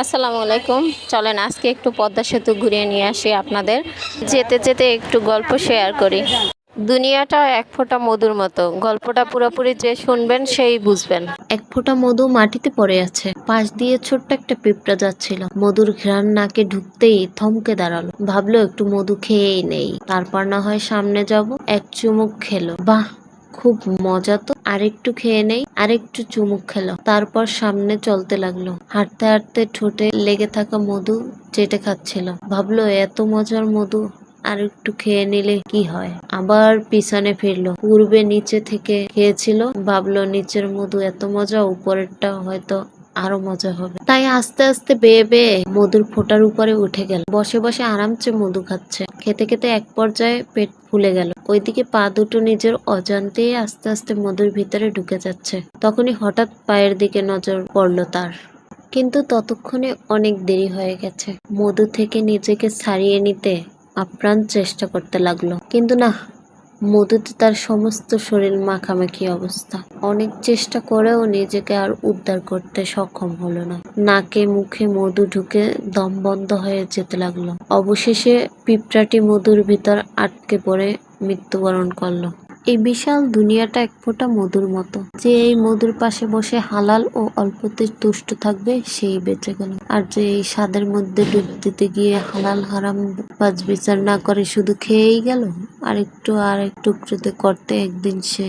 আসসালামু আলাইকুম। চলেন আজকে একটু পদ্মা সেতু ঘুরিয়ে নিয়ে আসি আপনাদের। যেতে যেতে একটু গল্প শেয়ার করি। দুনিয়াটা এক ফোঁটা মধুর মতো, গল্পটা পুরোপুরি যে শুনবেন সেই বুঝবেন। এক ফোঁটা মধু মাটিতে পড়ে আছে, পাশ দিয়ে ছোট্ট একটা পিঁপড়া যাচ্ছিল। মধুর ঘ্রাণ নাকে ঢুকতেই থমকে দাঁড়ালো, ভাবলো একটু মধু খেয়েই নেই, তারপর না হয় সামনে যাব। এক চুমুক খেলো, বাহ খুব মজা তো, আরেকটু খেয়ে নেই। আরেকটু চুমুক খেলো, তারপর সামনে চলতে লাগলো। হাঁটতে হাঁটতে ঠোঁটে লেগে থাকা মধু চেটে খাচ্ছিল। ভাবলো এত মজার মধু আর একটু খেয়ে নিলে কি হয়। আবার পিছনে ফিরলো, পূর্বে নিচে থেকে খেয়েছিল, ভাবলো নিচের মধু এত মজা, উপরেরটা হয়তো আরো মজা হবে। তাই আস্তে আস্তে বেয়ে বেয়ে মধুর ফোঁটার উপরে উঠে গেল। বসে বসে আরামসে মধু খাচ্ছে। খেতে খেতে এক পর্যায়ে পেট ফুলে গেল। ওইদিকে পা দুটো নিজের অজান্তেই আস্তে আস্তে মধুর ভিতরে ঢুকে যাচ্ছে। তখনই হঠাৎ পায়ের দিকে নজর পড়ল তার, কিন্তু ততক্ষণে অনেক দেরি হয়ে গেছে। মধু থেকে নিজেকে ছাড়িয়ে নিতে আপ্রাণ চেষ্টা করতে লাগলো, কিন্তু না, মধুতে তার সমস্ত শরীর মাখামাখি অবস্থা। অনেক চেষ্টা করেও নিজেকে আর উদ্ধার করতে সক্ষম হলো না। নাকে মুখে মধু ঢুকে দম বন্ধ হয়ে যেতে লাগলো। অবশেষে পিঁপড়াটি মধুর ভিতর আটকে পড়ে মৃত্যুবরণ করলো। এই বিশাল দুনিয়াটা এক ফোঁটা মধুর মতো। যে এই মধুর পাশে বসে হালাল ও অল্পতে তুষ্ট থাকবে সেই বেঁচে গেল, আর যে এই স্বাদের মধ্যে ডুব দিতে গিয়ে হালাল হারাম বাজ বিচার না করে শুধু খেয়েই গেল, আর একটু করতে একদিন সে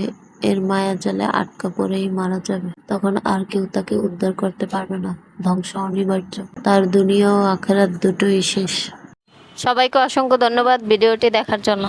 এর মায়া জালে আটকা পড়েই মারা যাবে। তখন আর কেউ তাকে উদ্ধার করতে পারবে না, ধ্বংস অনিবার্য। তার দুনিয়া ও আখেরাত দুটোই শেষ। সবাইকে অসংখ্য ধন্যবাদ ভিডিওটি দেখার জন্য।